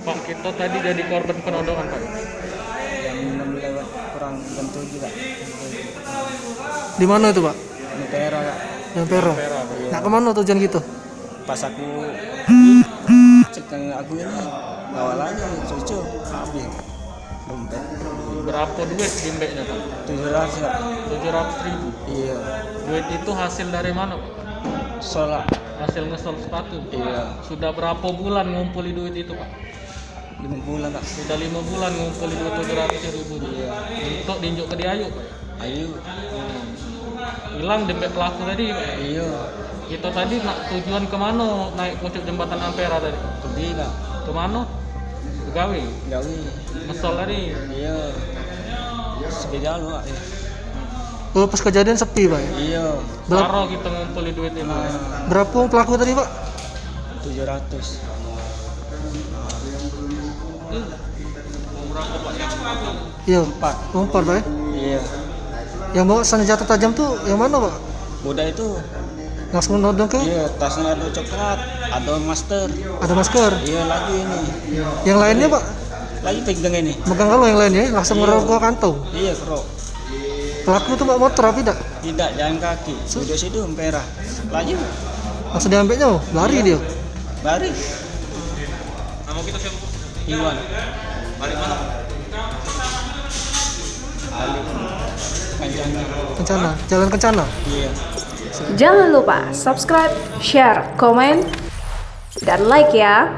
Pak, kita tadi jadi korban penodongan, Pak. Yang 6 lewat kurang jam 7 Kak. Di mana itu, Pak? Ini Perak Kak. Yang Perak. Perak. Nah, kemana tujuan gitu? Pas aku cek aku ini awalannya cucu habis dompet Berapa duit bimbeknya, Pak? 700 Kak. 700.000. Iya. Duit itu hasil dari mana, Pak? Sholat. Hasil ngesol sepatu. Iya. Sudah berapa bulan ngumpuli duit itu, Pak? 5 bulan Kak. Sudah 5 bulan ngumpuli duit 700.000. Iya. Untuk diinjuk ke Diayu, Pak. Ayo. Hilang dempet pelaku tadi, Pak. Iya. Kita tadi nak tujuan kemana naik pucuk jembatan Ampera tadi? Pergi Kak. Kemana? Ke Gawi. Gawi. Ngesol tadi. Iya. Sepeda lu Kak. Oh, pas kejadian sepi, Pak. Iya. Baru kita ngumpuli duit itu. Berapa pelaku tadi, Pak? 700. Berapa, Pak? Iya. 4. 4, Pak. Iya. Yang bawa senjata tajam tuh yang mana, Pak? Muda itu. Langsung nodong ke? Iya, tasnya ada coklat, ada master. Ada masker. Iya, lagi ini. Yang lainnya, Pak? Lagi pegang ini. Megang kalau yang lainnya langsung ngerogoh kantong. Iya, bro. Pelaku tuh Pak motor apa tidak? Tidak, jalan kaki. Sudah situ Ampera. Lagi Langsung diambilnya, oh, lari dia. balik. Nama kita siapa? Iwan. Balik mana? Ali. Kencana. Kencana, jalan Kencana. Iya. Jangan lupa subscribe, share, komen, dan like ya.